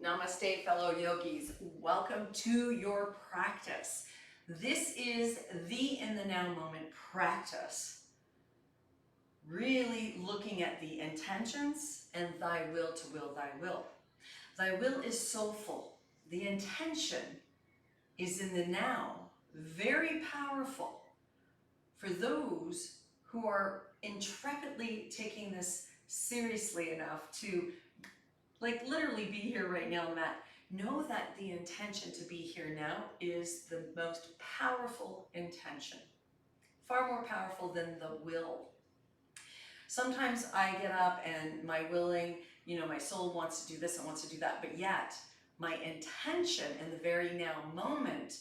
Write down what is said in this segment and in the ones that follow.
Namaste, fellow yogis. Welcome to your practice. This is the in the now moment practice. Really looking at the intentions and thy will to will thy will. Thy will is soulful. The intention is in the now, very powerful for those who are intrepidly taking this seriously enough to literally be here right now, Matt. Know that the intention to be here now is the most powerful intention. Far more powerful than the will. Sometimes I get up and my willing, my soul wants to do this and wants to do that, but yet my intention in the very now moment,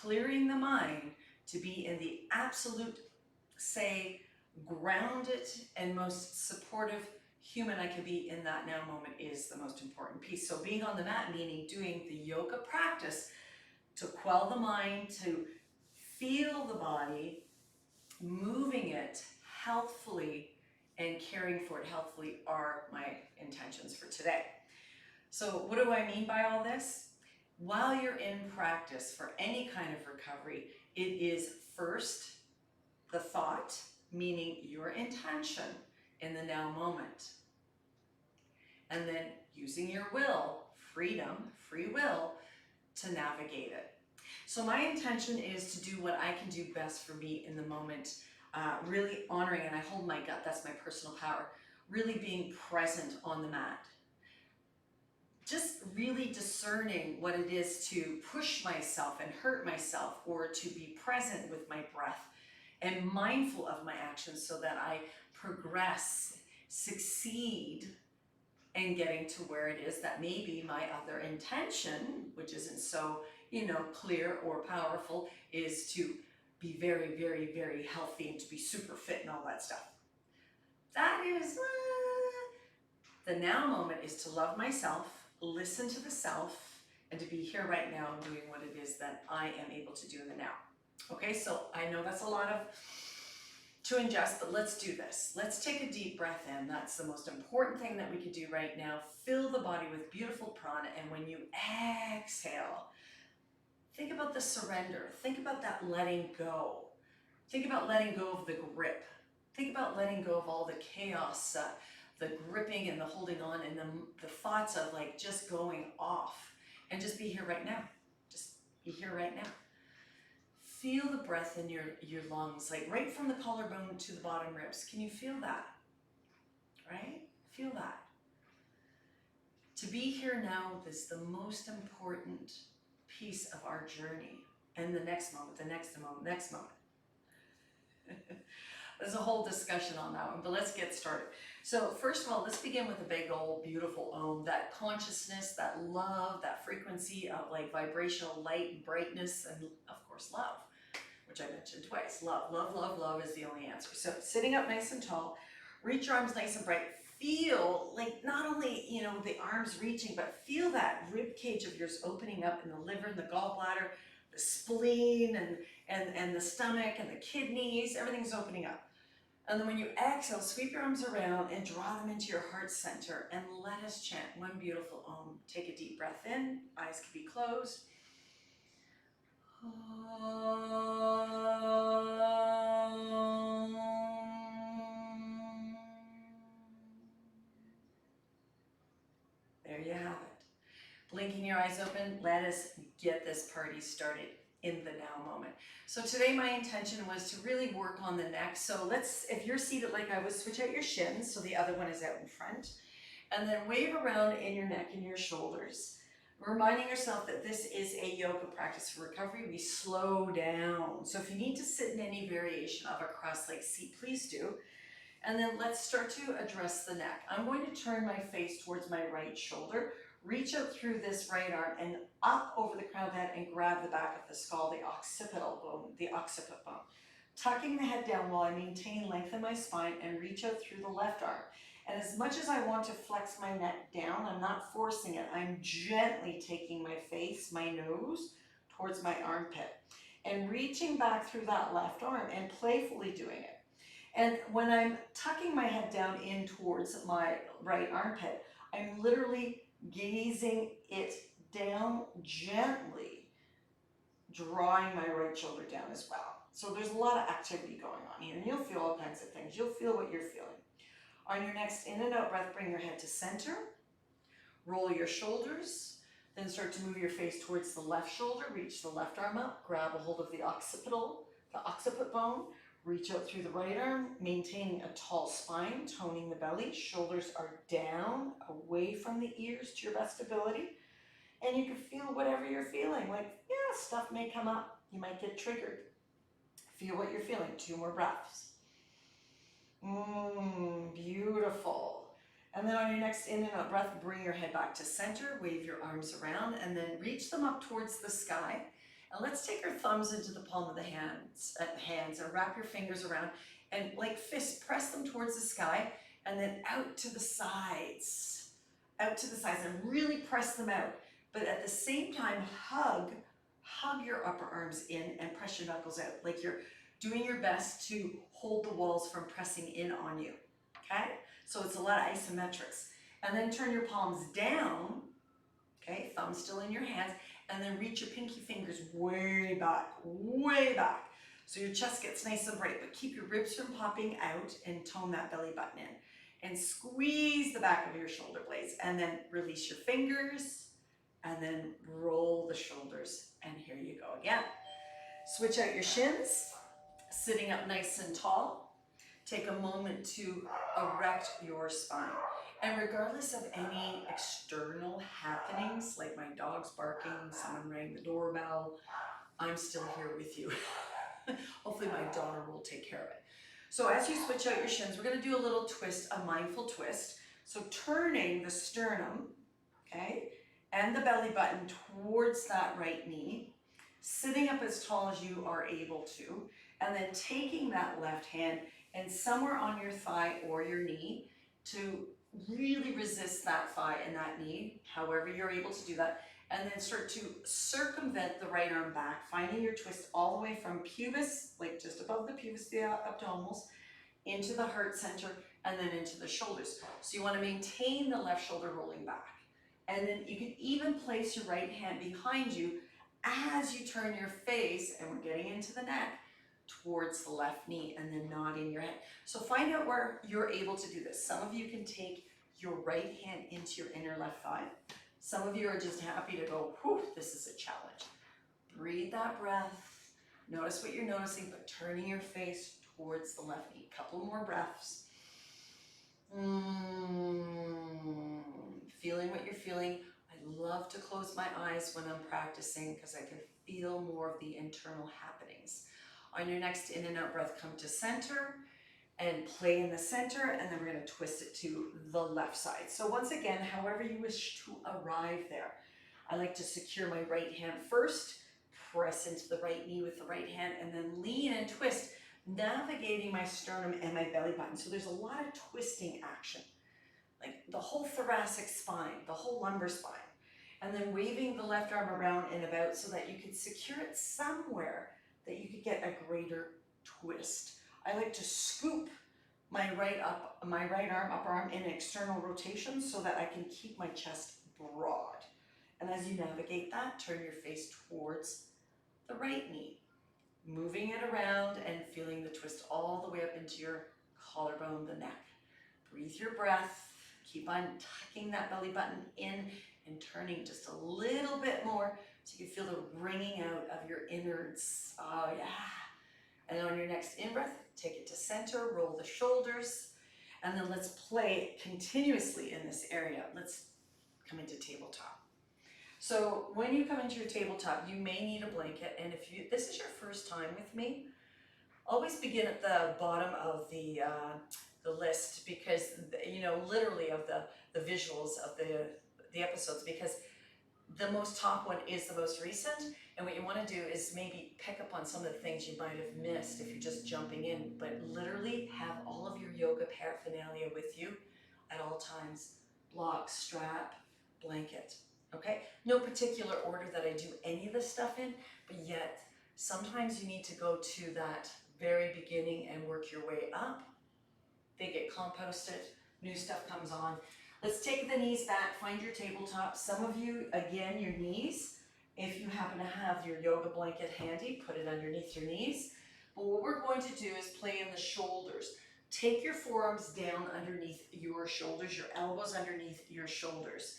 clearing the mind to be in the absolute, say, grounded and most supportive human I could be in that now moment is the most important piece. So being on the mat, meaning doing the yoga practice to quell the mind, to feel the body, moving it healthfully and caring for it healthfully are my intentions for today. So what do I mean by all this? While you're in practice for any kind of recovery, it is first the thought, meaning your intention in the now moment. And then using your will, freedom, free will, to navigate it. So my intention is to do what I can do best for me in the moment, really honoring, and I hold my gut, that's my personal power, really being present on the mat. Just really discerning what it is to push myself and hurt myself, or to be present with my breath and mindful of my actions so that I progress, succeed, and getting to where it is that maybe my other intention, which isn't so, clear or powerful, is to be very, very, very healthy and to be super fit and all that stuff. That is, the now moment is to love myself, listen to the self, and to be here right now and doing what it is that I am able to do in the now. Okay, so I know that's a lot of to ingest, but let's do this. Let's take a deep breath in. That's the most important thing that we could do right now. Fill the body with beautiful prana, and when you exhale, think about the surrender. Think about that letting go. Think about letting go of the grip. Think about letting go of all the chaos, the gripping and the holding on, and the thoughts of just going off, and just be here right now. Just be here right now. Feel the breath in your lungs, right from the collarbone to the bottom ribs. Can you feel that? Right? Feel that. To be here now is the most important piece of our journey. And the next moment, the next moment, next moment. There's a whole discussion on that one, but let's get started. So first of all, let's begin with a big old beautiful Om, that consciousness, that love, that frequency of vibrational light and brightness, and of course love, which I mentioned twice. Love, love, love, love is the only answer. So sitting up nice and tall, reach your arms nice and bright. Feel not only, the arms reaching, but feel that rib cage of yours opening up in the liver and the gallbladder, the spleen and the stomach and the kidneys, everything's opening up. And then when you exhale, sweep your arms around and draw them into your heart center, and let us chant one beautiful Om. Take a deep breath in, eyes can be closed. There you have it. Blinking your eyes open, let us get this party started in the now moment. So today my intention was to really work on the neck. So if you're seated like I was, switch out your shins so the other one is out in front, and then wave around in your neck and your shoulders, reminding yourself that this is a yoga practice for recovery. We slow down. So if you need to sit in any variation of a cross-legged seat, please do. And then let's start to address the neck. I'm going to turn my face towards my right shoulder, reach out through this right arm and up over the crown of the head and grab the back of the skull, the occipital bone, the occiput bone. Tucking the head down while I maintain length in my spine and reach out through the left arm. And as much as I want to flex my neck down, I'm not forcing it. I'm gently taking my face, my nose, towards my armpit and reaching back through that left arm and playfully doing it. And when I'm tucking my head down in towards my right armpit, I'm literally gazing it down gently, drawing my right shoulder down as well. So there's a lot of activity going on here, and you'll feel all kinds of things. You'll feel what you're feeling. On your next in and out breath, bring your head to center, roll your shoulders, then start to move your face towards the left shoulder, reach the left arm up, grab a hold of the occiput bone, reach out through the right arm, maintaining a tall spine, toning the belly, shoulders are down, away from the ears to your best ability, and you can feel whatever you're feeling. Like, yeah, stuff may come up, you might get triggered. Feel what you're feeling. 2 more breaths. Beautiful. And then on your next in and out breath, bring your head back to center, wave your arms around, and then reach them up towards the sky. And let's take our thumbs into the palm of the hands and wrap your fingers around, and like fists, press them towards the sky, and then out to the sides, and really press them out. But at the same time, hug your upper arms in and press your knuckles out, like you're doing your best to hold the walls from pressing in on you, okay? So it's a lot of isometrics. And then turn your palms down, okay? Thumbs still in your hands, and then reach your pinky fingers way back, so your chest gets nice and bright, but keep your ribs from popping out and tone that belly button in. And squeeze the back of your shoulder blades, and then release your fingers, and then roll the shoulders, and here you go again. Switch out your shins, sitting up nice and tall. Take a moment to erect your spine. And regardless of any external happenings, like my dog's barking, someone rang the doorbell, I'm still here with you. Hopefully my daughter will take care of it. So as you switch out your shins, we're going to do a little twist, a mindful twist. So turning the sternum, okay, and the belly button towards that right knee, sitting up as tall as you are able to, and then taking that left hand and somewhere on your thigh or your knee to really resist that thigh and that knee, however you're able to do that, and then start to circumvent the right arm back, finding your twist all the way from pubis, like just above the pubis, the abdominals, into the heart center, and then into the shoulders. So you want to maintain the left shoulder rolling back. And then you can even place your right hand behind you as you turn your face, and we're getting into the neck, towards the left knee, and then nodding your head. So find out where you're able to do this. Some of you can take your right hand into your inner left thigh. Some of you are just happy to go, whew, this is a challenge. Breathe that breath. Notice what you're noticing, but turning your face towards the left knee. Couple more breaths. Feeling what you're feeling. I love to close my eyes when I'm practicing because I can feel more of the internal happenings. On your next in and out breath, come to center and play in the center, and then we're going to twist it to the left side. So once again, however you wish to arrive there. I like to secure my right hand first, press into the right knee with the right hand, and then lean and twist, navigating my sternum and my belly button. So there's a lot of twisting action, like the whole thoracic spine, the whole lumbar spine. And then waving the left arm around and about so that you could secure it somewhere that you could get a greater twist. I like to scoop my right arm, upper arm in external rotation so that I can keep my chest broad. And as you navigate that, turn your face towards the right knee, moving it around and feeling the twist all the way up into your collarbone, the neck. Breathe your breath, keep on tucking that belly button in and turning just a little bit more so you can feel the wringing out of your innards. Oh yeah. And on your next in-breath, take it to center, roll the shoulders, and then let's play continuously in this area. Let's come into tabletop. So when you come into your tabletop, you may need a blanket, and if this is your first time with me, always begin at the bottom of the list, because literally of the visuals of the episodes, because the most top one is the most recent, and what you want to do is maybe pick up on some of the things you might have missed if you're just jumping in, but literally have all of your yoga paraphernalia with you at all times. Block, strap, blanket, okay? No particular order that I do any of this stuff in, but yet sometimes you need to go to that very beginning and work your way up. They get composted, new stuff comes on. Let's take the knees back, find your tabletop. Some of you, again, your knees. If you happen to have your yoga blanket handy, put it underneath your knees. But what we're going to do is play in the shoulders. Take your forearms down underneath your shoulders, your elbows underneath your shoulders.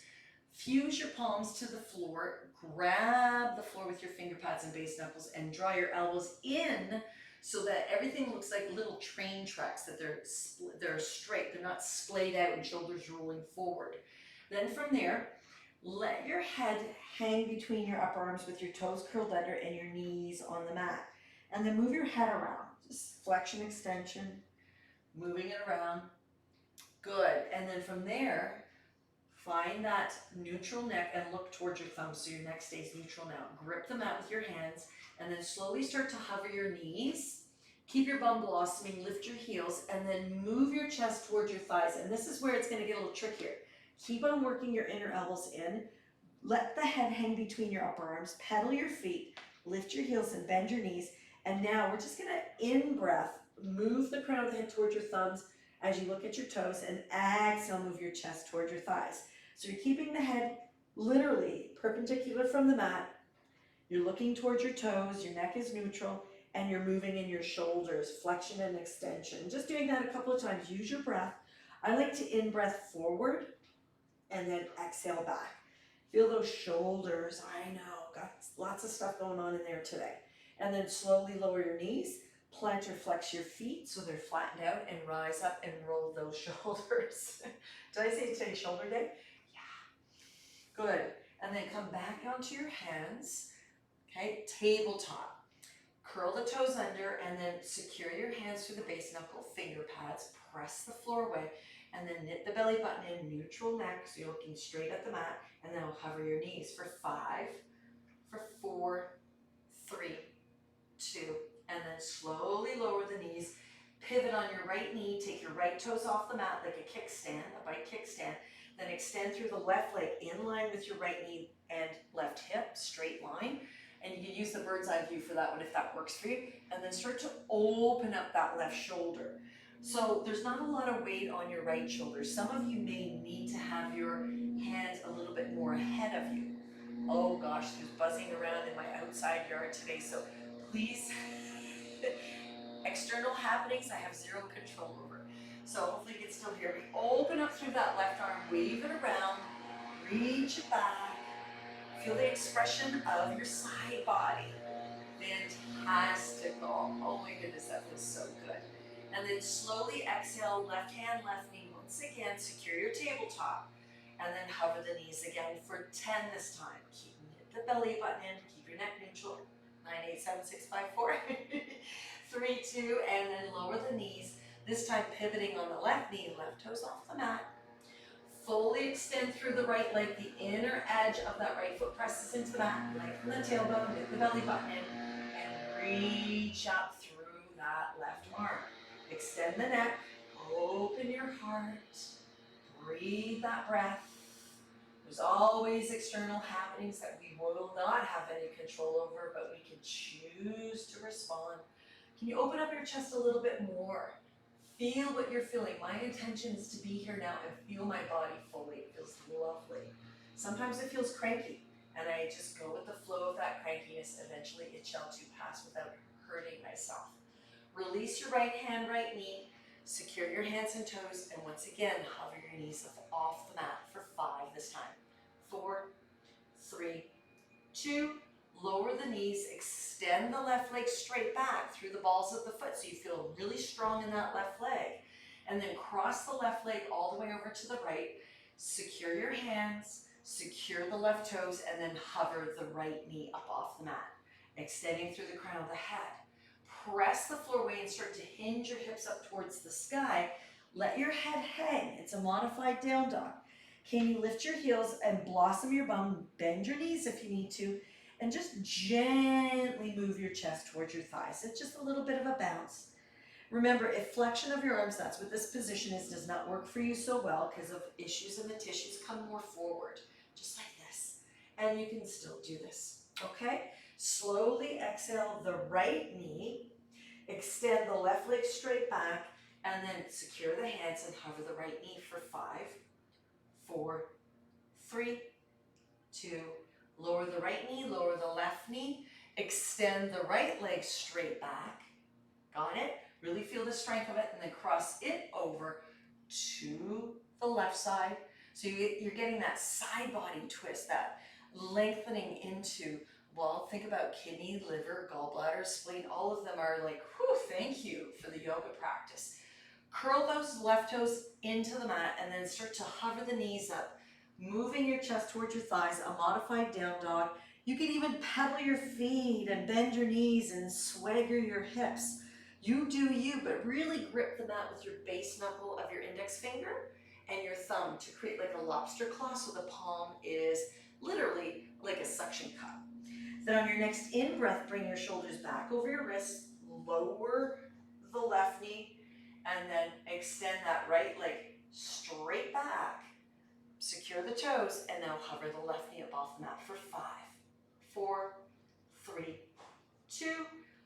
Fuse your palms to the floor, grab the floor with your finger pads and base knuckles, and draw your elbows in so that everything looks like little train tracks, that they're straight, they're not splayed out and shoulders rolling forward. Then from there, let your head hang between your upper arms with your toes curled under and your knees on the mat. And then move your head around, just flexion, extension, moving it around. Good. And then from there, find that neutral neck and look towards your thumbs so your neck stays neutral now. Grip the mat with your hands and then slowly start to hover your knees. Keep your bum blossoming, lift your heels, and then move your chest towards your thighs. And this is where it's going to get a little trickier. Keep on working your inner elbows in. Let the head hang between your upper arms. Pedal your feet, lift your heels and bend your knees. And now we're just going to, in breath, move the crown of the head towards your thumbs as you look at your toes, and exhale, move your chest towards your thighs. So you're keeping the head literally perpendicular from the mat. You're looking towards your toes, your neck is neutral, and you're moving in your shoulders, flexion and extension. Just doing that a couple of times. Use your breath. I like to in-breath forward and then exhale back. Feel those shoulders. I know, got lots of stuff going on in there today. And then slowly lower your knees. Plant or flex your feet so they're flattened out, and rise up and roll those shoulders. Did I say today's shoulder day? Yeah. Good. And then come back onto your hands. Okay, tabletop. Curl the toes under and then secure your hands through the base knuckle finger pads. Press the floor away and then knit the belly button in, neutral neck, so you're looking straight at the mat, and then hover your knees for 5, for 4, 3, 2, and then slowly lower the knees. Pivot on your right knee, take your right toes off the mat like a kickstand, a bike kickstand. Then extend through the left leg in line with your right knee and left hip, straight line. And you can use the bird's eye view for that one if that works for you. And then start to open up that left shoulder. So there's not a lot of weight on your right shoulder. Some of you may need to have your hands a little bit more ahead of you. Oh gosh, there's buzzing around in my outside yard today, so please, external happenings I have zero control over. So hopefully you can still hear me. Open up through that left arm, wave it around, reach it back. Feel the expression of your side body. Fantastical. Oh my goodness, that feels so good. And then slowly exhale, left hand, left knee. Once again, secure your tabletop. And then hover the knees again for 10 this time. Keep the belly button in, keep your neck neutral. 9, 8, 7, 6, 5, 4. 3, 2, and then lower the knees. This time pivoting on the left knee, left toes off the mat. Fully extend through the right leg. The inner edge of that right foot presses into the mat. Lengthen the tailbone, knit the belly button in, and reach up through that left arm. Extend the neck, open your heart, breathe that breath. There's always external happenings that we will not have any control over, but we can choose to respond. Can you open up your chest a little bit more? Feel what you're feeling. My intention is to be here now and feel my body fully. It feels lovely. Sometimes it feels cranky, and I just go with the flow of that crankiness. Eventually it shall too pass without hurting myself. Release your right hand, right knee. Secure your hands and toes, and once again, hover your knees off the mat for 5 this time. 4, 3, 2, lower the knees, extend the left leg straight back through the balls of the foot so you feel really strong in that left leg. And then cross the left leg all the way over to the right. Secure your hands, secure the left toes, and then hover the right knee up off the mat, extending through the crown of the head. Press the floor away and start to hinge your hips up towards the sky. Let your head hang. It's a modified down dog. Can you lift your heels and blossom your bum, bend your knees if you need to, and just gently move your chest towards your thighs. It's just a little bit of a bounce. Remember, if flexion of your arms, that's what this position is, does not work for you so well because of issues in the tissues, come more forward, just like this. And you can still do this, okay? Slowly exhale the right knee, extend the left leg straight back, and then secure the hands and hover the right knee for 5, 4, 3, 2. Lower the right knee, lower the left knee. Extend the right leg straight back. Got it? Really feel the strength of it, and then cross it over to the left side. So you're getting that side body twist, that lengthening into, well, think about kidney, liver, gallbladder, spleen. All of them are like, whew, thank you for the yoga practice. Curl those left toes into the mat and then start to hover the knees up, moving your chest towards your thighs, a modified down dog. You can even pedal your feet and bend your knees and swagger your hips. You do you, but really grip the mat with your base knuckle of your index finger and your thumb to create like a lobster claw, so the palm is literally like a suction cup. Then on your next in-breath, bring your shoulders back over your wrists, lower the left knee, and then extend that right leg straight back. Secure the toes, and now hover the left knee up off the mat for 5, 4, 3, 2.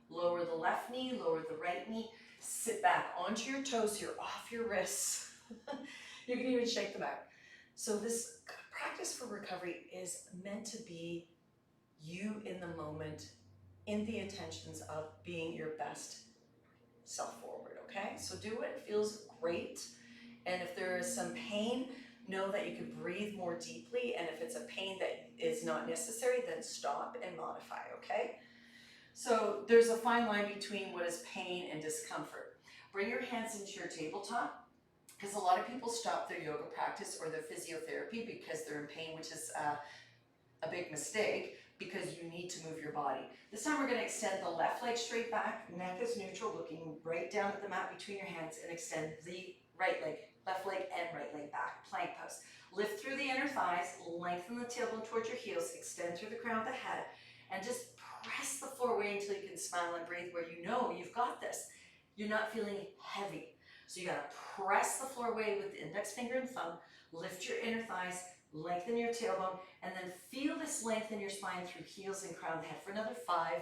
Lower the left knee, lower the right knee. Sit back onto your toes. You're off your wrists. You can even shake them out. So this practice for recovery is meant to be you in the moment, in the intentions of being your best self forward, okay? So do it. It feels great. And if there is some pain, know that you can breathe more deeply. And if it's a pain that is not necessary, then stop and modify, okay? So there's a fine line between what is pain and discomfort. Bring your hands into your tabletop, because a lot of people stop their yoga practice or their physiotherapy because they're in pain, which is a big mistake, because you need to move your body. This time we're going to extend the left leg straight back, neck is neutral, looking right down at the mat between your hands, and extend the right leg, left leg and right leg back, plank pose. Lift through the inner thighs, lengthen the tailbone towards your heels, extend through the crown of the head, and just press the floor away until you can smile and breathe, where you know you've got this. You're not feeling heavy. So you got to press the floor away with the index finger and thumb, lift your inner thighs, lengthen your tailbone, and then feel this length in your spine through heels and crown of the head for another 5,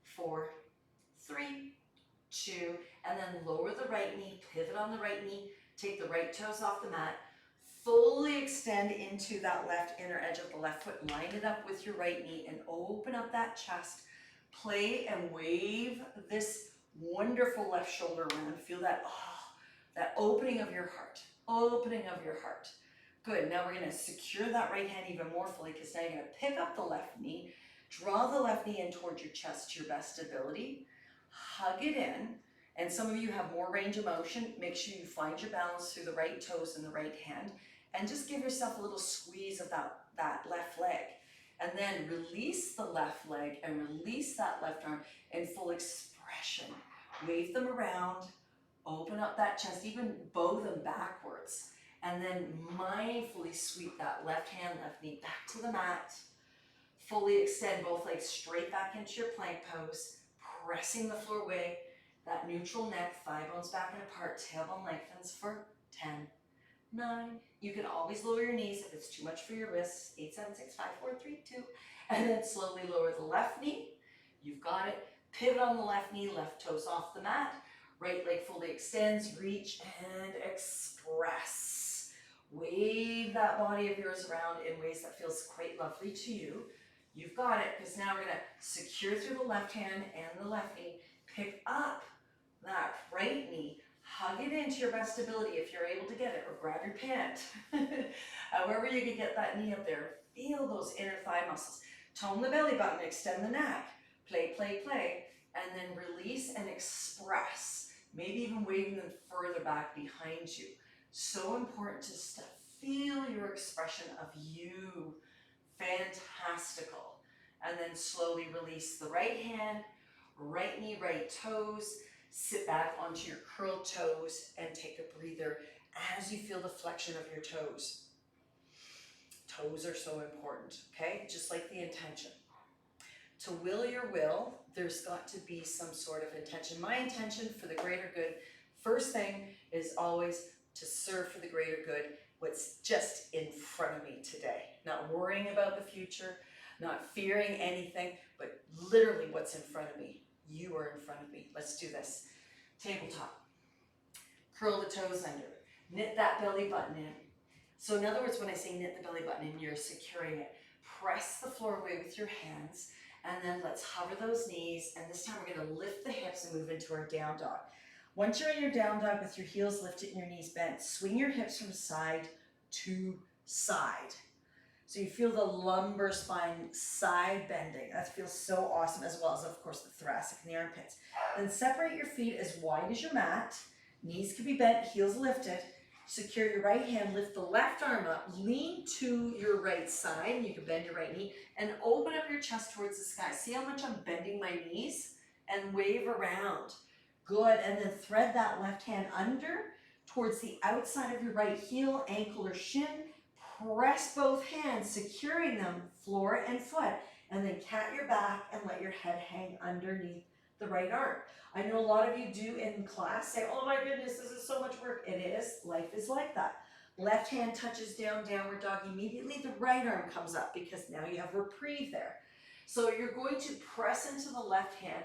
4, 3, 2, and then lower the right knee, pivot on the right knee, take the right toes off the mat, fully extend into that left inner edge of the left foot, line it up with your right knee and open up that chest. Play and wave this wonderful left shoulder around. Feel that, that opening of your heart, opening of your heart. Good, now we're gonna secure that right hand even more fully, because now you're gonna pick up the left knee, draw the left knee in towards your chest to your best ability, hug it in, and some of you have more range of motion. Make sure you find your balance through the right toes and the right hand, and just give yourself a little squeeze of that left leg. And then release the left leg and release that left arm in full expression. Wave them around, open up that chest, even bow them backwards. And then mindfully sweep that left hand, left knee back to the mat. Fully extend both legs straight back into your plank pose, pressing the floor away. That neutral neck, thigh bones back and apart, tailbone lengthens for 10, 9. You can always lower your knees if it's too much for your wrists. 8, 7, 6, 5, 4, 3, 2. And then slowly lower the left knee. You've got it. Pivot on the left knee, left toes off the mat. Right leg fully extends, reach and express. Wave that body of yours around in ways that feels quite lovely to you. You've got it, because now we're going to secure through the left hand and the left knee. Pick up that right knee, hug it into your best ability if you're able to get it, or grab your pant. However you can get that knee up there. Feel those inner thigh muscles. Tone the belly button, extend the neck. Play, play, play. And then release and express. Maybe even waving them further back behind you. So important to feel your expression of you. Fantastical. And then slowly release the right hand, right knee, right toes. Sit back onto your curled toes and take a breather as you feel the flexion of your toes. Toes are so important, okay? Just like the intention. To will your will, there's got to be some sort of intention. My intention for the greater good, first thing is always to serve for the greater good what's just in front of me today. Not worrying about the future, not fearing anything, but literally what's in front of me. You are in front of me. Let's do this. Tabletop. Curl the toes under. Knit that belly button in. So in other words, when I say knit the belly button and you're securing it, press the floor away with your hands, and then let's hover those knees, and this time we're going to lift the hips and move into our down dog. Once you're in your down dog with your heels lifted and your knees bent, swing your hips from side to side. So you feel the lumbar spine side bending. That feels so awesome, as well as, of course, the thoracic and the armpits. Then separate your feet as wide as your mat. Knees can be bent, heels lifted. Secure your right hand, lift the left arm up, lean to your right side, and you can bend your right knee, and open up your chest towards the sky. See how much I'm bending my knees? And wave around. Good, and then thread that left hand under towards the outside of your right heel, ankle or shin. Press both hands, securing them floor and foot, and then cat your back and let your head hang underneath the right arm. I know a lot of you do in class say, oh my goodness, this is so much work. It is. Life is like that. Left hand touches down, downward dog. Immediately the right arm comes up because now you have reprieve there. So you're going to press into the left hand,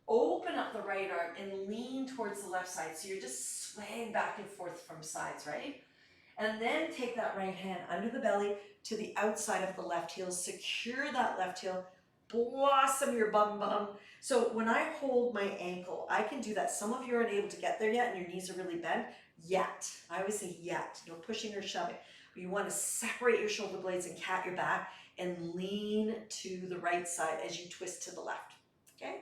open up the right arm, and lean towards the left side. So you're just swaying back and forth from sides, right? And then take that right hand under the belly to the outside of the left heel. Secure that left heel. Blossom your bum bum. So when I hold my ankle, I can do that. Some of you aren't able to get there yet and your knees are really bent. Yet. I always say yet. No pushing or shoving. But you want to separate your shoulder blades and cat your back and lean to the right side as you twist to the left. Okay?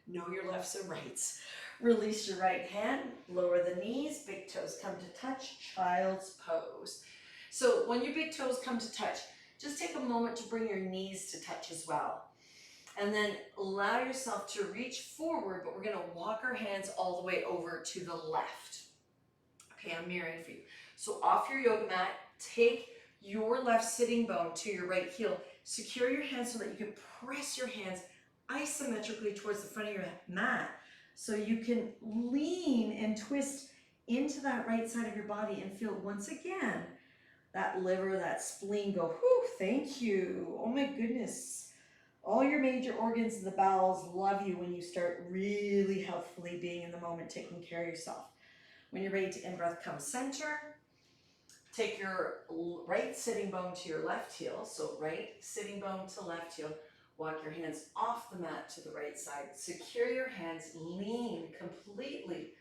Know your lefts and rights. Release your right hand, lower the knees, big toes come to touch, child's pose. So when your big toes come to touch, just take a moment to bring your knees to touch as well. And then allow yourself to reach forward, but we're going to walk our hands all the way over to the left. Okay, I'm mirroring for you. So off your yoga mat, take your left sitting bone to your right heel. Secure your hands so that you can press your hands isometrically towards the front of your mat. So you can lean and twist into that right side of your body and feel once again that liver, that spleen go, whew, thank you. Oh my goodness. All your major organs and the bowels love you when you start really healthfully being in the moment, taking care of yourself. When you're ready to in-breath, come center. Take your right sitting bone to your left heel. So right sitting bone to left heel. Walk your hands off the mat to the right side. Secure your hands, lean completely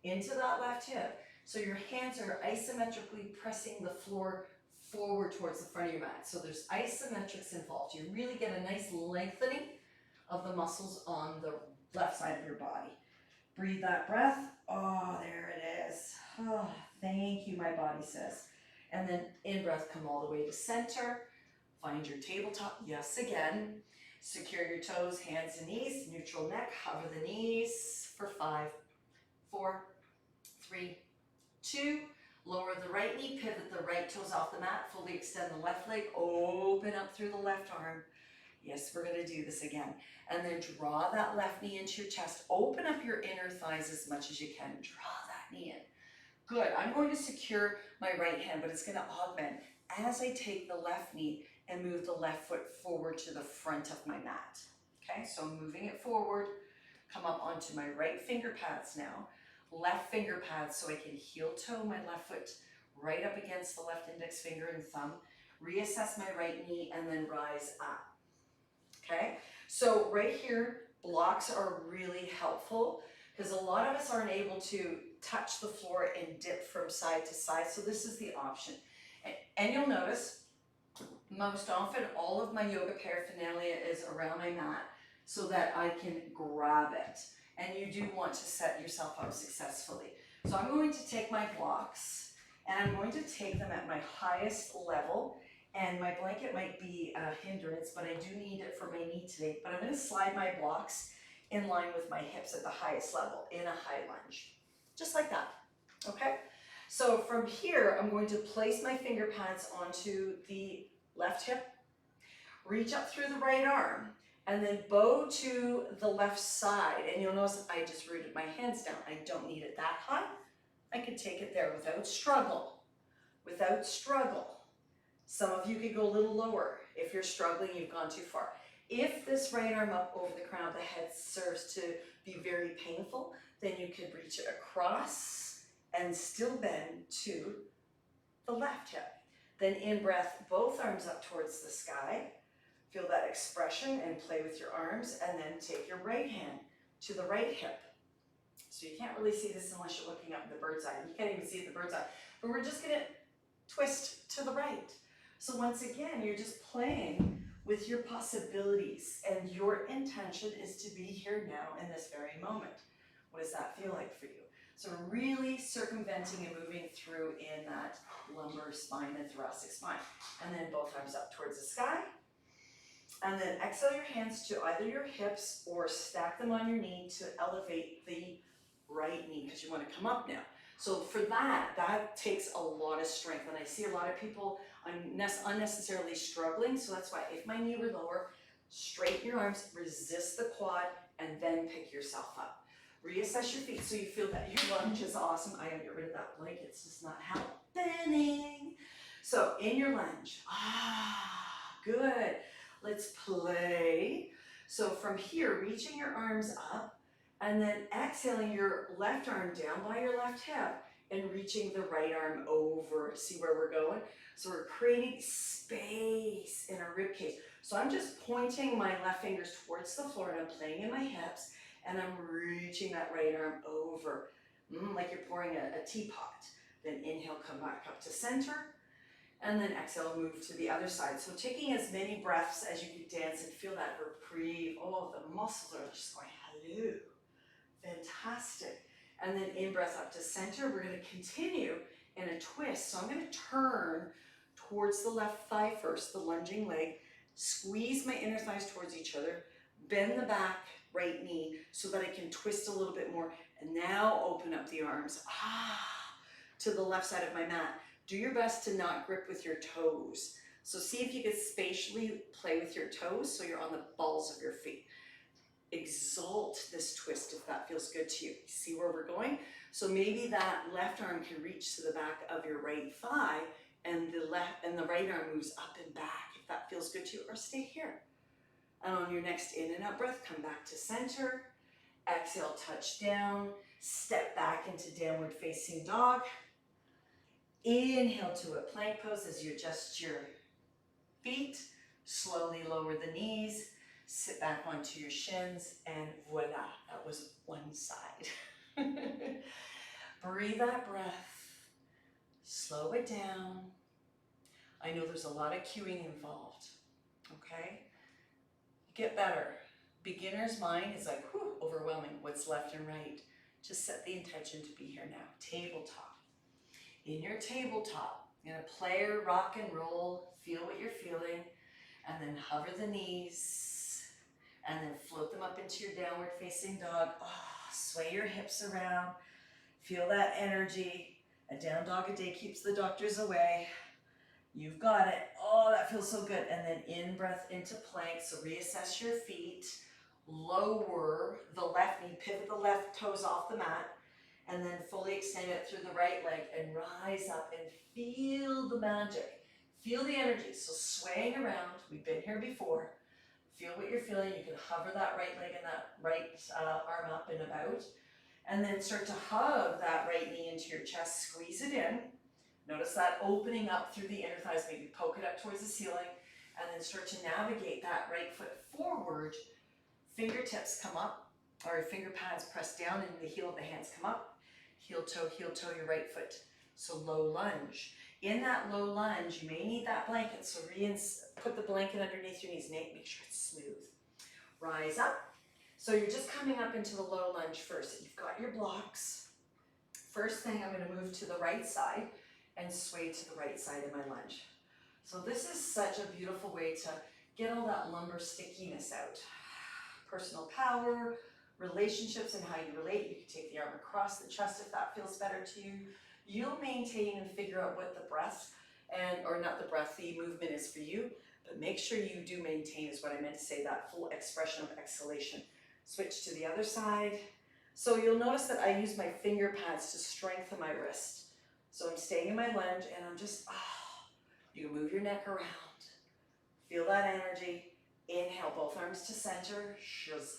into that left hip. So your hands are isometrically pressing the floor forward towards the front of your mat. So there's isometrics involved. You really get a nice lengthening of the muscles on the left side of your body. Breathe that breath. Oh, there it is. Oh, thank you, my body says. And then in breath, come all the way to center. Find your tabletop. Yes, again. Secure your toes, hands and knees, neutral neck, hover the knees for 5, 4, 3, 2. Lower the right knee, pivot the right toes off the mat, fully extend the left leg, open up through the left arm. Yes, we're going to do this again. And then draw that left knee into your chest. Open up your inner thighs as much as you can. Draw that knee in. Good. I'm going to secure my right hand, but it's going to augment as I take the left knee and move the left foot forward to the front of my mat. Okay, so I'm moving it forward. Come up onto my right finger pads now. Left finger pads so I can heel toe my left foot right up against the left index finger and thumb. Reassess my right knee and then rise up. Okay, so right here, blocks are really helpful because a lot of us aren't able to touch the floor and dip from side to side. So this is the option. And you'll notice most often all of my yoga paraphernalia is around my mat so that I can grab it. And you do want to set yourself up successfully. So I'm going to take my blocks and I'm going to take them at my highest level. And my blanket might be a hindrance, but I do need it for my knee today. But I'm going to slide my blocks in line with my hips at the highest level in a high lunge. Just like that, okay? So from here, I'm going to place my finger pads onto the left hip, reach up through the right arm, and then bow to the left side. And you'll notice I just rooted my hands down. I don't need it that high. I can take it there without struggle. Without struggle. Some of you could go a little lower. If you're struggling, you've gone too far. If this right arm up over the crown of the head serves to be very painful, then you could reach it across and still bend to the left hip. Then in breath, both arms up towards the sky. Feel that expression and play with your arms, and then take your right hand to the right hip. So you can't really see this unless you're looking up at the bird's eye. You can't even see it the bird's eye. But we're just gonna twist to the right. So once again, you're just playing with your possibilities, and your intention is to be here now in this very moment. What does that feel like for you? So really circumventing and moving through in that lumbar spine and thoracic spine. And then both arms up towards the sky. And then exhale your hands to either your hips or stack them on your knee to elevate the right knee, because you want to come up now. So for that takes a lot of strength. And I see a lot of people unnecessarily struggling. So that's why if my knee were lower, straighten your arms, resist the quad, and then pick yourself up. Reassess your feet so you feel that your lunge is awesome. I gotta get rid of that blanket, it's just not happening. So in your lunge, good. Let's play. So from here, reaching your arms up, and then exhaling your left arm down by your left hip and reaching the right arm over. See where we're going? So we're creating space in our rib cage. So I'm just pointing my left fingers towards the floor and I'm playing in my hips and I'm reaching that right arm over, like you're pouring a teapot. Then inhale, come back up to center. And then exhale, move to the other side. So taking as many breaths as you can dance and feel that reprieve. Oh, the muscles are just going, hello. Fantastic. And then in breath up to center, we're going to continue in a twist. So I'm going to turn towards the left thigh first, the lunging leg, squeeze my inner thighs towards each other, bend the back right knee so that I can twist a little bit more. And now open up the arms to the left side of my mat. Do your best to not grip with your toes. So see if you can spatially play with your toes so you're on the balls of your feet. Exalt this twist if that feels good to you. See where we're going? So maybe that left arm can reach to the back of your right thigh and the right arm moves up and back if that feels good to you, or stay here. And on your next in and out breath, come back to center. Exhale, touch down, step back into downward facing dog. Inhale to a plank pose as you adjust your feet. Slowly lower the knees, sit back onto your shins, and voila, that was one side. Breathe that breath, slow it down. I know there's a lot of cueing involved, okay? Get better. Beginner's mind is like, whew, overwhelming, what's left and right. Just set the intention to be here now. Tabletop. In your tabletop, you're gonna play or rock and roll, feel what you're feeling, and then hover the knees, and then float them up into your downward facing dog. Sway your hips around, feel that energy. A down dog a day keeps the doctors away. You've got it. Oh, that feels so good. And then in breath into plank, so reassess your feet, lower the left knee, pivot the left toes off the mat, and then fully extend it through the right leg and rise up and feel the magic. Feel the energy. So swaying around, we've been here before. Feel what you're feeling. You can hover that right leg and that right arm up and about. And then start to hug that right knee into your chest, squeeze it in. Notice that opening up through the inner thighs, maybe poke it up towards the ceiling, and then start to navigate that right foot forward. Fingertips come up, or your finger pads press down, and the heel of the hands come up. Heel toe, your right foot. So low lunge. In that low lunge, you may need that blanket, so put the blanket underneath your knees, make sure it's smooth. Rise up. So you're just coming up into the low lunge first. You've got your blocks. First thing, I'm going to move to the right side and sway to the right side of my lunge. So this is such a beautiful way to get all that lumbar stickiness out. Personal power, relationships and how you relate. You can take the arm across the chest if that feels better to you. You'll maintain and figure out what the breath the movement is for you, but make sure you do maintain is what I meant to say, that full expression of exhalation. Switch to the other side. So you'll notice that I use my finger pads to strengthen my wrist. So I'm staying in my lunge and I'm just, you can move your neck around. Feel that energy. Inhale, both arms to center. Shazam.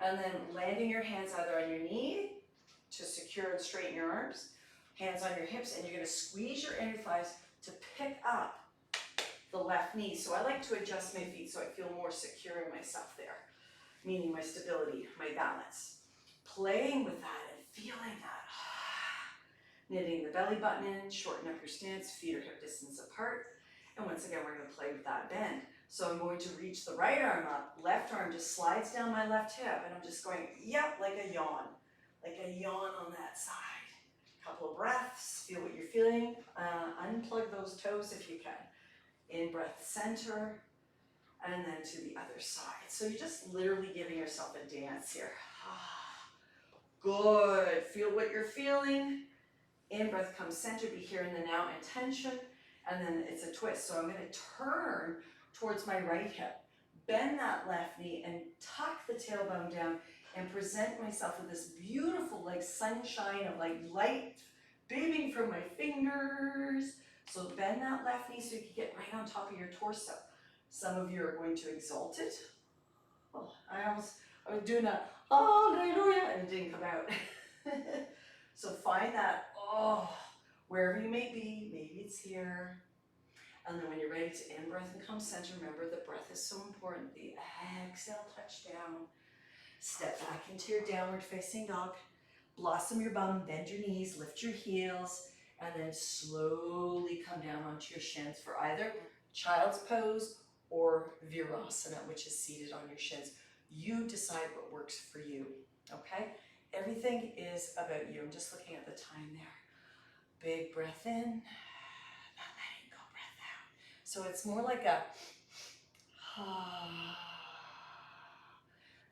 And then landing your hands either on your knee to secure and straighten your arms, hands on your hips, and you're going to squeeze your inner thighs pick up the left knee. So I like to adjust my feet so I feel more secure in myself there, meaning my stability, my balance. Playing with that and feeling that. Knitting the belly button in, shorten up your stance, feet are hip distance apart. And once again, we're going to play with that bend. So I'm going to reach the right arm up, left arm just slides down my left hip, and I'm just going, yep, like a yawn on that side. Couple of breaths, feel what you're feeling. Unplug those toes if you can. In breath center, and then to the other side. So you're just literally giving yourself a dance here. Good, feel what you're feeling. In breath, come center, be here in the now, intention, and then it's a twist. So I'm going to turn towards my right hip, bend that left knee, and tuck the tailbone down, and present myself with this beautiful like sunshine of like light beaming from my fingers. So bend that left knee so you can get right on top of your torso. Some of you are going to exalt it. Oh, I was doing a hallelujah and it didn't come out. So find that, wherever you may be, maybe it's here. And then when you're ready to in-breath and come center, remember the breath is so important. The exhale, touch down. Step back into your downward facing dog. Blossom your bum, bend your knees, lift your heels, and then slowly come down onto your shins for either child's pose or virasana, which is seated on your shins. You decide what works for you, okay? Everything is about you. I'm just looking at the time there. Big breath in, not letting go, breath out. So it's more like a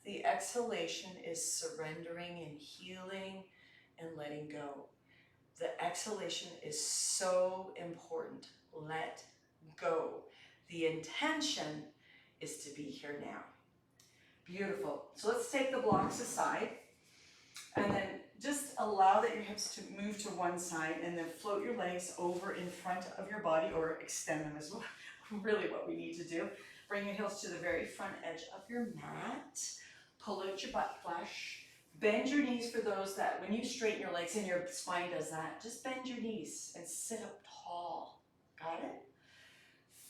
the exhalation is surrendering and healing and letting go. The exhalation is so important. Let go. The intention is to be here now. Beautiful. So let's take the blocks aside and then just allow that your hips to move to one side and then float your legs over in front of your body or extend them as well. Really what we need to do. Bring your heels to the very front edge of your mat. Pull out your butt flush. Bend your knees for those that, when you straighten your legs and your spine does that, just bend your knees and sit up tall. Got it?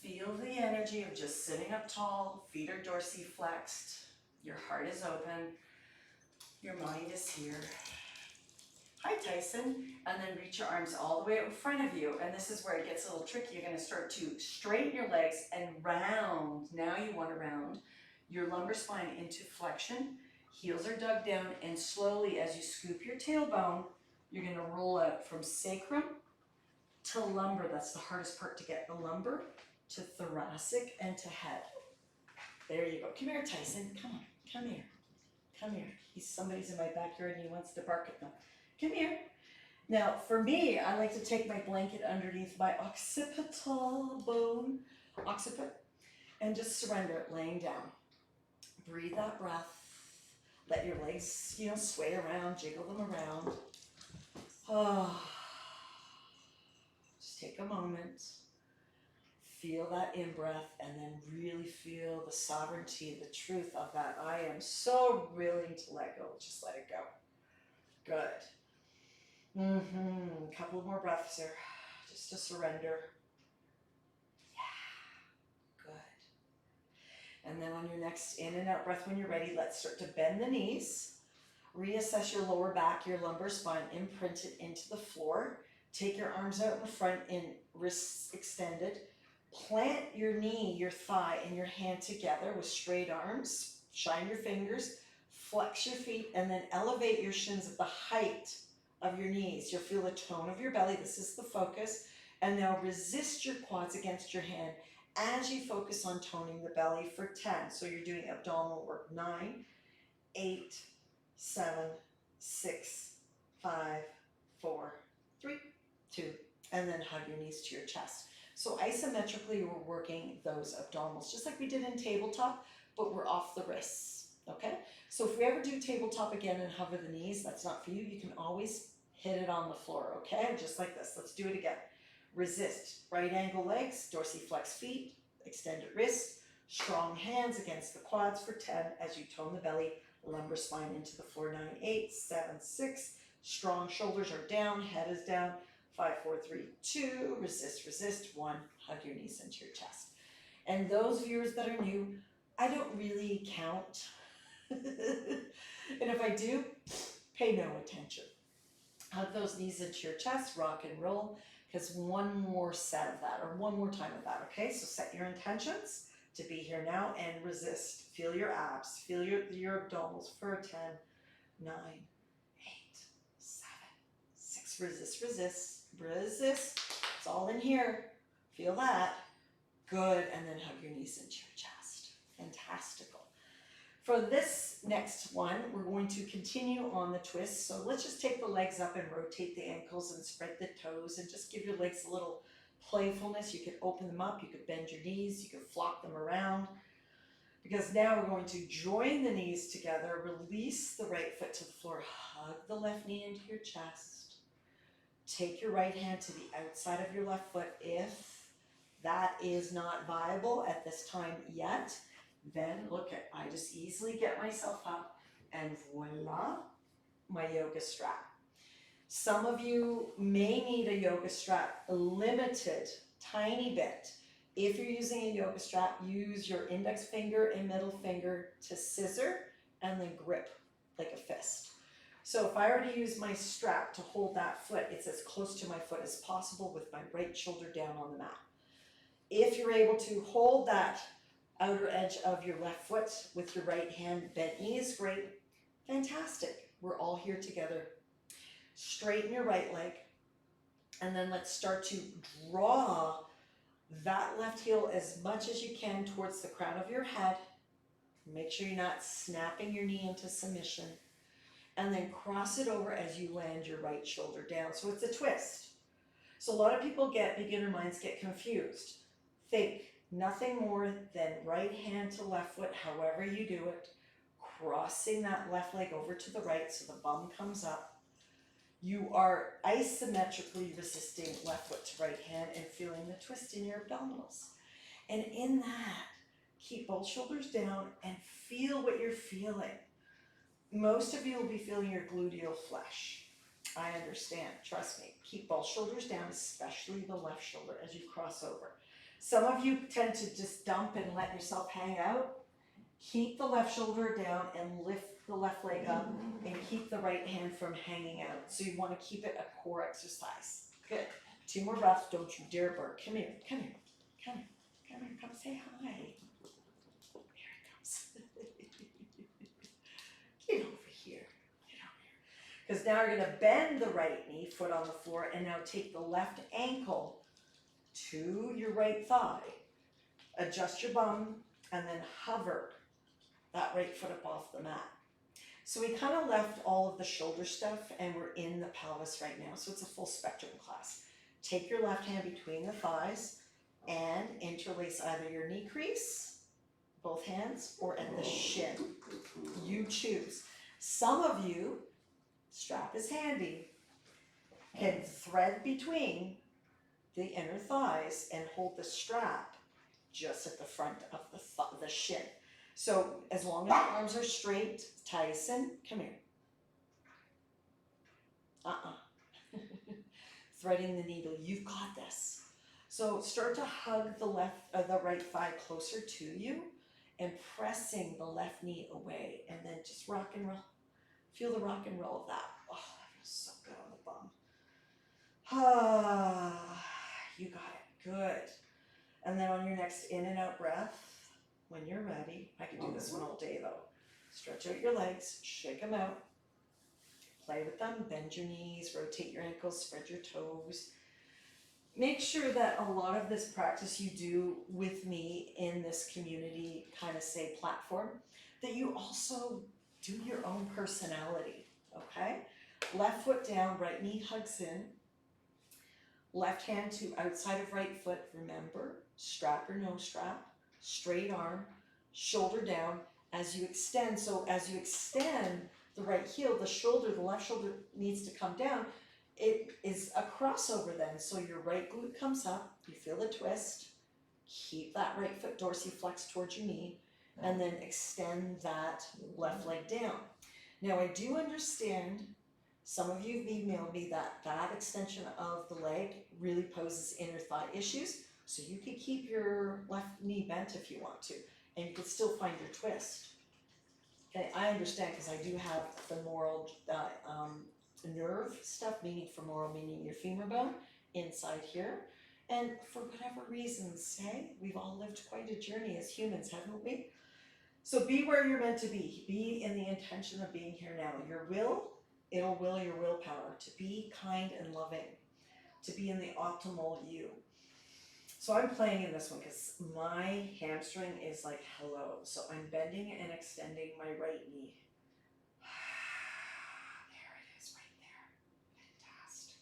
Feel the energy of just sitting up tall. Feet are dorsiflexed. Your heart is open. Your mind is here. Hi, Tyson. And then reach your arms all the way out in front of you. And this is where it gets a little tricky. You're going to start to straighten your legs and round. Now you want to round your lumbar spine into flexion. Heels are dug down, and slowly as you scoop your tailbone, you're going to roll out from sacrum to lumbar. That's the hardest part to get. The lumbar to thoracic and to head. There you go. Come here, Tyson. Come on. Come here. Come here. Somebody's in my backyard and he wants to bark at them. Come here. Now, for me, I like to take my blanket underneath my occipital bone, occiput, and just surrender it, laying down. Breathe that breath. Let your legs, sway around, jiggle them around. Just take a moment. Feel that in-breath and then really feel the sovereignty, the truth of that. I am so willing to let go. Just let it go. Good. Couple more breaths here. Just to surrender. Yeah. Good. And then on your next in and out breath when you're ready, let's start to bend the knees. Reassess your lower back, your lumbar spine, imprint it into the floor. Take your arms out in front in wrists extended. Plant your knee, your thigh, and your hand together with straight arms. Shine your fingers, flex your feet, and then elevate your shins at the height of your knees. You'll feel the tone of your belly. This is the focus. And now resist your quads against your hand as you focus on toning the belly for 10. So you're doing abdominal work. 9, 8, 7, 6, 5, 4, 3, 2, and then hug your knees to your chest. So isometrically, we're working those abdominals, just like we did in tabletop, but we're off the wrists, okay? So if we ever do tabletop again and hover the knees, that's not for you. You can always hit it on the floor, okay? Just like this. Let's do it again. Resist. Right angle legs, dorsiflex feet, extended wrists, strong hands against the quads for 10 as you tone the belly, lumbar spine into the floor. 9, 8, 7, 6. Strong shoulders are down, head is down. 5, 4, 3, 2, resist, resist, 1, hug your knees into your chest. And those viewers that are new, I don't really count. And if I do, pay no attention. Hug those knees into your chest, rock and roll, because one more set of that, or one more time of that, okay? So set your intentions to be here now and resist. Feel your abs, feel your abdominals for 10, 9, 8, 7, 6, resist, resist, resist. It's all in here. Feel that. Good, and then hug your knees into your chest. Fantastical. For this next one, we're going to continue on the twist. So let's just take the legs up and rotate the ankles and spread the toes and just give your legs a little playfulness. You could open them up, you could bend your knees, you could flop them around. Because now we're going to join the knees together, release the right foot to the floor, hug the left knee into your chest. Take your right hand to the outside of your left foot. If that is not viable at this time yet, then look at, I just easily get myself up and voila, my yoga strap. Some of you may need a yoga strap, limited, tiny bit. If you're using a yoga strap, use your index finger and middle finger to scissor and then grip like a fist. So if I were to use my strap to hold that foot, it's as close to my foot as possible with my right shoulder down on the mat. If you're able to hold that outer edge of your left foot with your right hand, bent knees, great, fantastic. We're all here together. Straighten your right leg, and then let's start to draw that left heel as much as you can towards the crown of your head. Make sure you're not snapping your knee into submission, and then cross it over as you land your right shoulder down. So it's a twist. So a lot of people beginner minds get confused. Think nothing more than right hand to left foot, however you do it, crossing that left leg over to the right so the bum comes up. You are isometrically resisting left foot to right hand and feeling the twist in your abdominals. And in that, keep both shoulders down and feel what you're feeling. Most of you will be feeling your gluteal flesh. I understand, trust me. Keep both shoulders down, especially the left shoulder as you cross over. Some of you tend to just dump and let yourself hang out. Keep the left shoulder down and lift the left leg up and keep the right hand from hanging out. So you want to keep it a core exercise. Good. 2 more breaths. Don't you dare burp. Come here, come here, come here, come here, come say hi. Here it comes. Get over here, get over here. Because now you're going to bend the right knee, foot on the floor, and now take the left ankle to your right thigh. Adjust your bum and then hover that right foot up off the mat. So we kind of left all of the shoulder stuff and we're in the pelvis right now. So it's a full spectrum class. Take your left hand between the thighs and interlace either your knee crease, both hands, or at the shin. You choose. Some of you, strap is handy, can thread between the inner thighs and hold the strap just at the front of the shin. So as long as your arms are straight, Tyson, come here. Threading the needle, you've got this. So start to hug the right thigh closer to you and pressing the left knee away, and then just rock and roll. Feel the rock and roll of that. Oh, that feels so good on the bum. Ah, you got it, good. And then on your next in and out breath, when you're ready, I could do this one all day though. Stretch out your legs, shake them out, play with them, bend your knees, rotate your ankles, spread your toes. Make sure that a lot of this practice you do with me in this community kind of say platform, that you also do your own personality, okay? Left foot down, right knee hugs in. Left hand to outside of right foot, remember, strap or no strap, straight arm, shoulder down as you extend. So as you extend the right heel, the left shoulder needs to come down. It is a crossover then. So your right glute comes up, you feel the twist, keep that right foot dorsiflex towards your knee, and then extend that left leg down. Now I do understand Some of you have emailed me that that extension of the leg really poses inner thigh issues, so you can keep your left knee bent if you want to, and you can still find your twist. Okay, I understand because I do have femoral nerve stuff, meaning femoral, meaning your femur bone, inside here. And for whatever reasons, hey, we've all lived quite a journey as humans, haven't we? So be where you're meant to be. Be in the intention of being here now. Your will, it'll will your willpower to be kind and loving, to be in the optimal you. So I'm playing in this one because my hamstring is like, hello. So I'm bending and extending my right knee. There it is, right there. Fantastic.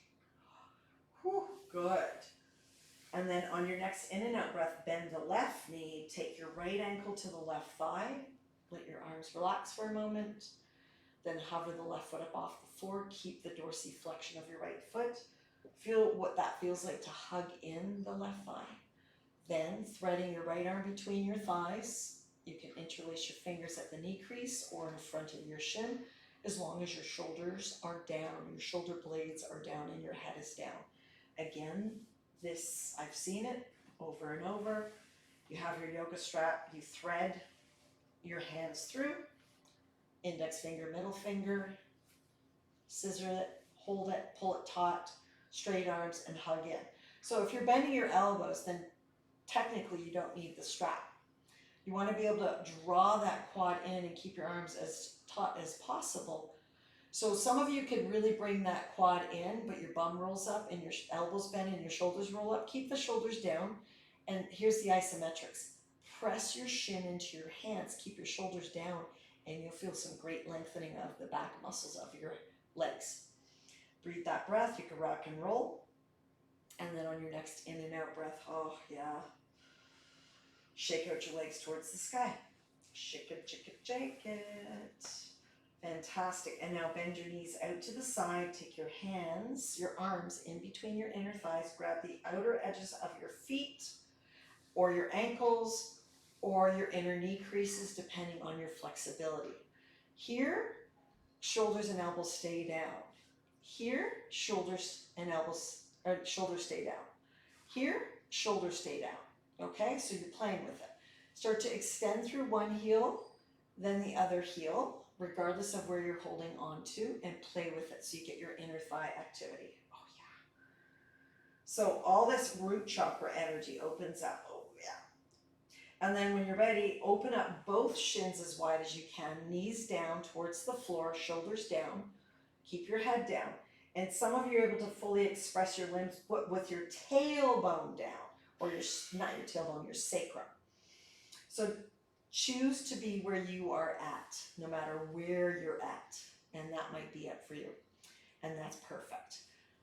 Whew, good. And then on your next in and out breath, bend the left knee, take your right ankle to the left thigh, let your arms relax for a moment, then hover the left foot up off the floor, keep the dorsiflexion of your right foot. Feel what that feels like to hug in the left thigh. Then threading your right arm between your thighs, you can interlace your fingers at the knee crease or in front of your shin, as long as your shoulders are down, your shoulder blades are down and your head is down. Again, this, I've seen it over and over. You have your yoga strap, you thread your hands through, index finger, middle finger, scissor it, hold it, pull it taut, straight arms, and hug in. So if you're bending your elbows, then technically you don't need the strap. You want to be able to draw that quad in and keep your arms as taut as possible. So some of you could really bring that quad in, but your bum rolls up and your elbows bend and your shoulders roll up. Keep the shoulders down. And here's the isometrics. Press your shin into your hands. Keep your shoulders down and you'll feel some great lengthening of the back muscles of your legs. Breathe that breath. You can rock and roll. And then on your next in and out breath, oh yeah, shake out your legs towards the sky. Shake it, shake it, shake it. Fantastic. And now bend your knees out to the side. Take your hands, your arms in between your inner thighs. Grab the outer edges of your feet or your ankles or your inner knee creases, depending on your flexibility. Here, shoulders and elbows stay down. Here, shoulders and elbows, shoulders stay down. Here, shoulders stay down. Okay, so you're playing with it. Start to extend through one heel, then the other heel, regardless of where you're holding on to, and play with it so you get your inner thigh activity. Oh yeah. So all this root chakra energy opens up. Oh yeah. And then when you're ready, open up both shins as wide as you can, knees down towards the floor, shoulders down. Keep your head down. And some of you are able to fully express your limbs with your tailbone down, or not your tailbone, your sacrum. So choose to be where you are at, no matter where you're at. And that might be it for you. And that's perfect.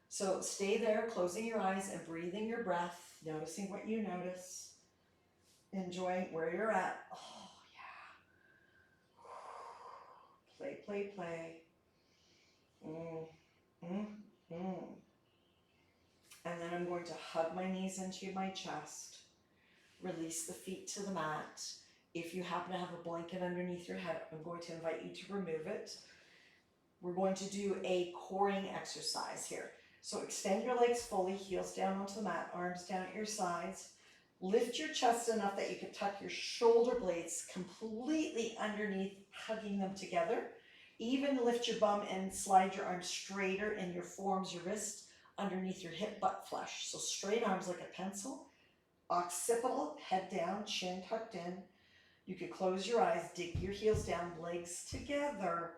So stay there, closing your eyes and breathing your breath, noticing what you notice, enjoying where you're at. Oh, yeah. Play, play, play. And then I'm going to hug my knees into my chest, release the feet to the mat. If you happen to have a blanket underneath your head, I'm going to invite you to remove it. We're going to do a coring exercise here. So extend your legs fully, heels down onto the mat, arms down at your sides. Lift your chest enough that you can tuck your shoulder blades completely underneath, hugging them together. Even lift your bum and slide your arms straighter and your forearms, your wrist, underneath your hip butt flush. So straight arms like a pencil. Occipital, head down, chin tucked in. You could close your eyes, dig your heels down, legs together.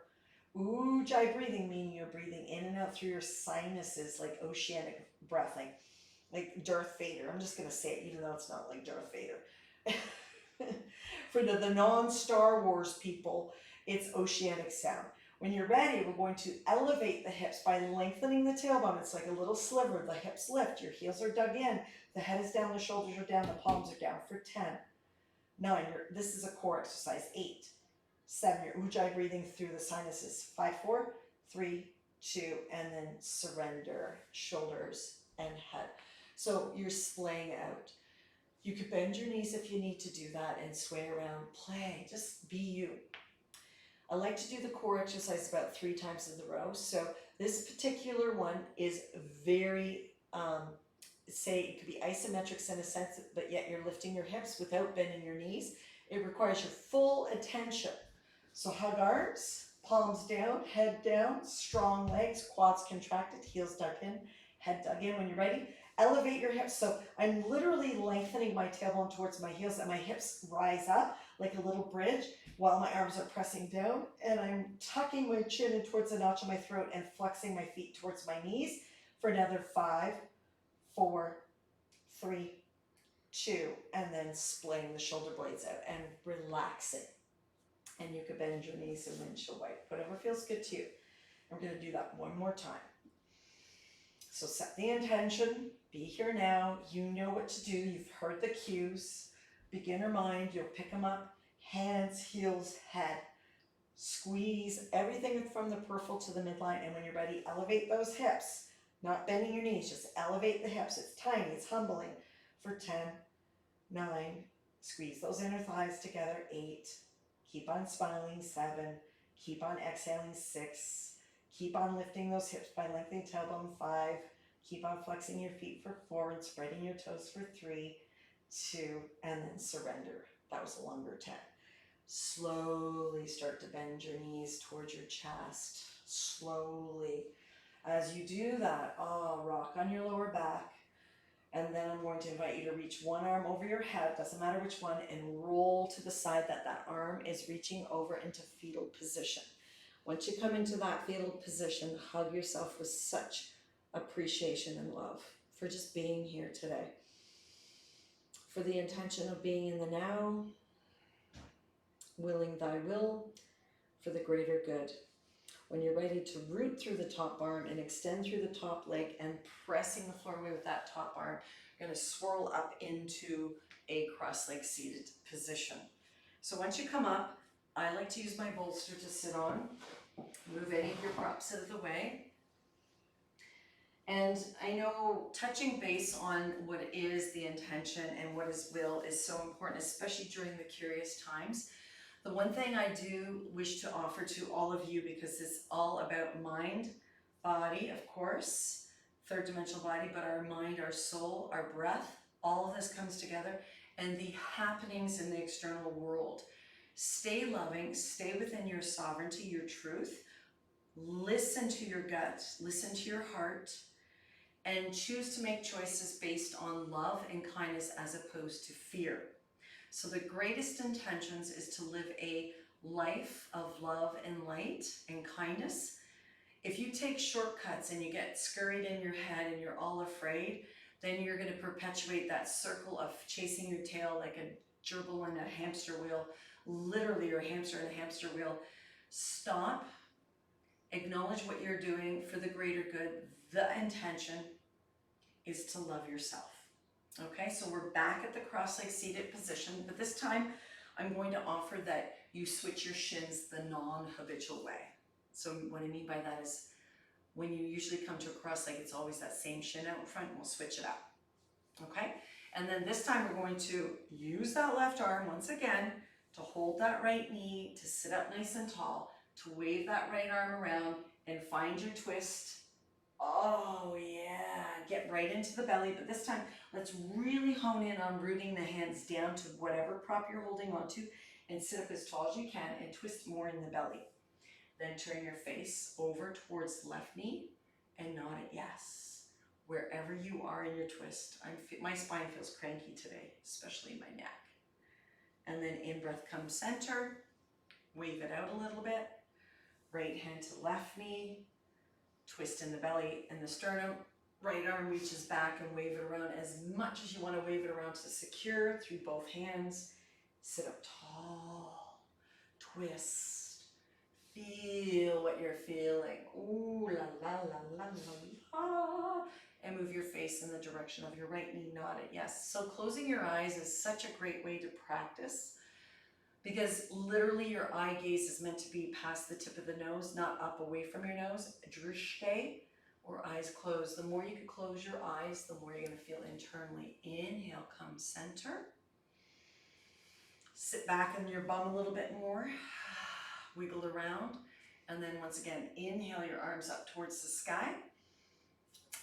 Ujjayi breathing, meaning you're breathing in and out through your sinuses, like oceanic breath, like Darth Vader. I'm just going to say it, even though it's not like Darth Vader. For the non-Star Wars people, it's oceanic sound. When you're ready, we're going to elevate the hips by lengthening the tailbone. It's like a little sliver. The hips lift, your heels are dug in, the head is down, the shoulders are down, the palms are down for 10, 9, this is a core exercise, 8, 7, your ujjayi breathing through the sinuses, 5, 4, 3, 2, and then surrender, shoulders and head. So you're splaying out. You could bend your knees if you need to do that and sway around, play, just be you. I like to do the core exercise about 3 times in a row. So This particular one is very, say it could be isometrics in a sense, but yet you're lifting your hips without bending your knees. It requires your full attention. So hug arms, palms down, head down, strong legs, quads contracted, heels dug in, head dug in. When you're ready, elevate your hips. So I'm literally lengthening my tailbone towards my heels and my hips rise up like a little bridge while my arms are pressing down, and I'm tucking my chin in towards the notch of my throat and flexing my feet towards my knees for another 5, 4, 3, 2, and then splitting the shoulder blades out and relaxing. And you could bend your knees and windshield wipe, whatever feels good to you. I'm going to do that one more time. So set the intention, be here now, you know what to do, you've heard the cues, beginner mind, you'll pick them up, hands, heels, head. Squeeze everything from the peripheral to the midline, and when you're ready, elevate those hips, not bending your knees, just elevate the hips. It's tiny, it's humbling. For 10, 9, squeeze those inner thighs together, 8, keep on smiling, 7, keep on exhaling, 6, keep on lifting those hips by lengthening tailbone, 5, keep on flexing your feet for 4 and spreading your toes for 3, 2, and then surrender. That was a longer 10. Slowly start to bend your knees towards your chest, slowly. As you do that, rock on your lower back, and then I'm going to invite you to reach one arm over your head, doesn't matter which one, and roll to the side that arm is reaching over into fetal position. Once you come into that fetal position, hug yourself with such appreciation and love for just being here today, for the intention of being in the now, willing thy will for the greater good. When you're ready to root through the top arm and extend through the top leg and pressing the floor away with that top arm, you're going to swirl up into a cross-leg seated position. So once you come up, I like to use my bolster to sit on. Move any of your props out of the way. And I know touching base on what is the intention and what is will is so important, especially during the curious times. The one thing I do wish to offer to all of you, because it's all about mind, body, of course, third dimensional body, but our mind, our soul, our breath, all of this comes together, and the happenings in the external world. Stay loving, stay within your sovereignty, your truth, listen to your gut, listen to your heart, and choose to make choices based on love and kindness as opposed to fear. So the greatest intentions is to live a life of love and light and kindness. If you take shortcuts and you get scurried in your head and you're all afraid, then you're going to perpetuate that circle of chasing your tail like a gerbil in a hamster wheel, literally, or a hamster in a hamster wheel. Stop, acknowledge what you're doing for the greater good. The intention is to love yourself. Okay, so we're back at the cross-leg seated position, but this time I'm going to offer that you switch your shins the non-habitual way. So what I mean by that is when you usually come to a cross-leg, it's always that same shin out in front, and we'll switch it up. Okay, and then this time we're going to use that left arm once again to hold that right knee, to sit up nice and tall, to wave that right arm around and find your twist. Oh yeah, get right into the belly, but this time let's really hone in on rooting the hands down to whatever prop you're holding on to and sit up as tall as you can and twist more in the belly. Then turn your face over towards the left knee and nod at yes. Wherever you are in your twist, my spine feels cranky today, especially my neck. And then in breath, come center, wave it out a little bit, right hand to left knee, twist in the belly and the sternum, right arm reaches back and wave it around as much as you want to wave it around to secure through both hands. Sit up tall, twist, feel what you're feeling. Ooh la la la la la la. And move your face in the direction of your right knee, nod it yes. So closing your eyes is such a great way to practice, because literally your eye gaze is meant to be past the tip of the nose, not up away from your nose. Drishte, or eyes closed. The more you can close your eyes, the more you're going to feel internally. Inhale, come center. Sit back in your bum a little bit more. Wiggle around. And then once again, inhale your arms up towards the sky.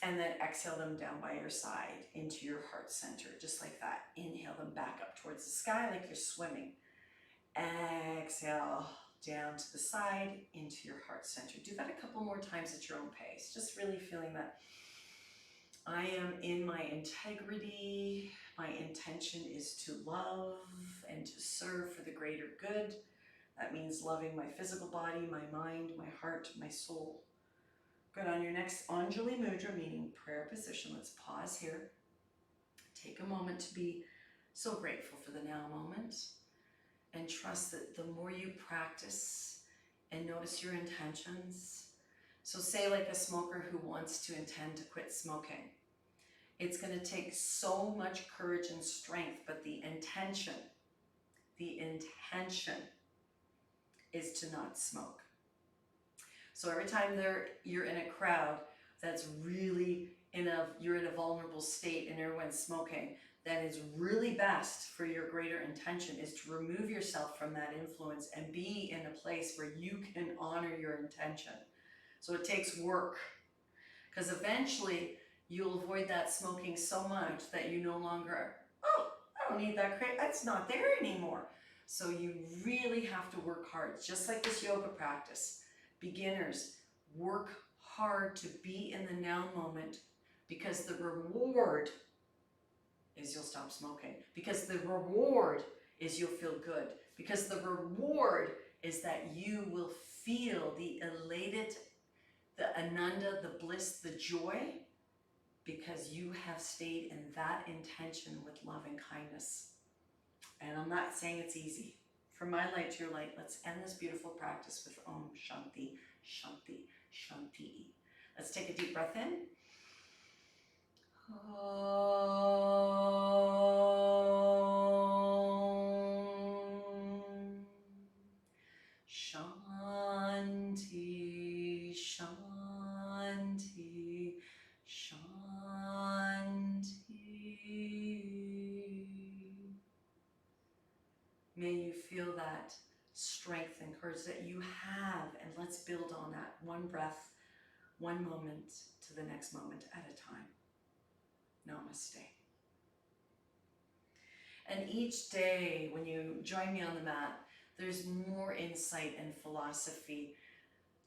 And then exhale them down by your side into your heart center, just like that. Inhale them back up towards the sky like you're swimming. Exhale down to the side into your heart center. Do that a couple more times at your own pace. Just really feeling that I am in my integrity. My intention is to love and to serve for the greater good. That means loving my physical body, my mind, my heart, my soul. Good. On your next Anjali Mudra, meaning prayer position, let's pause here. Take a moment to be so grateful for the now moment and trust that the more you practice and notice your intentions. So say like a smoker who wants to intend to quit smoking. It's going to take so much courage and strength, but the intention is to not smoke. So every time you're in a crowd that's really you're in a vulnerable state and everyone's smoking, then it's really best for your greater intention is to remove yourself from that influence and be in a place where you can honor your intention. So it takes work, because eventually you'll avoid that smoking so much that you no longer, oh, I don't need that crate, it's not there anymore. So you really have to work hard, just like this yoga practice. Beginners, work hard to be in the now moment, because the reward is you'll stop smoking, because the reward is you'll feel good, because the reward is that you will feel the elated, the ananda, the bliss, the joy, because you have stayed in that intention with love and kindness. And I'm not saying it's easy. From my light to your light, let's end this beautiful practice with Om Shanti, Shanti, Shanti. Let's take a deep breath in. Om Shanti, Shanti, Shanti. May you feel that strength and courage that you have, and let's build on that, one breath, one moment to the next moment at a time. Namaste. And each day when you join me on the mat, there's more insight and philosophy.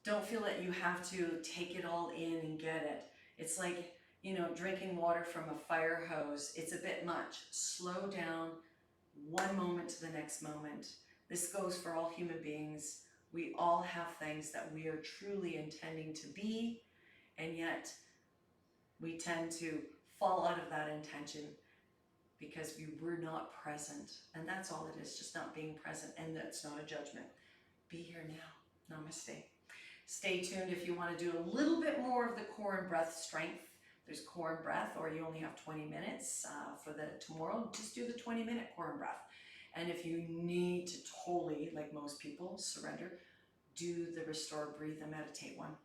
Don't feel that you have to take it all in and get it. It's like, drinking water from a fire hose. It's a bit much. Slow down, one moment to the next moment. This goes for all human beings. We all have things that we are truly intending to be, and yet we tend to fall out of that intention because we were not present. And that's all it is, just not being present. And that's not a judgment. Be here now. Namaste. Stay tuned if you want to do a little bit more of the core and breath strength. There's core and breath, or you only have 20 minutes for the tomorrow. Just do the 20-minute core and breath. And if you need to totally, like most people, surrender, do the restore, breathe, and meditate one.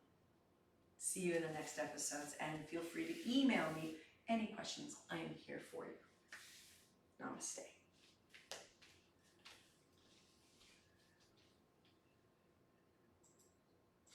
See you in the next episodes, and feel free to email me any questions. I am here for you. Namaste.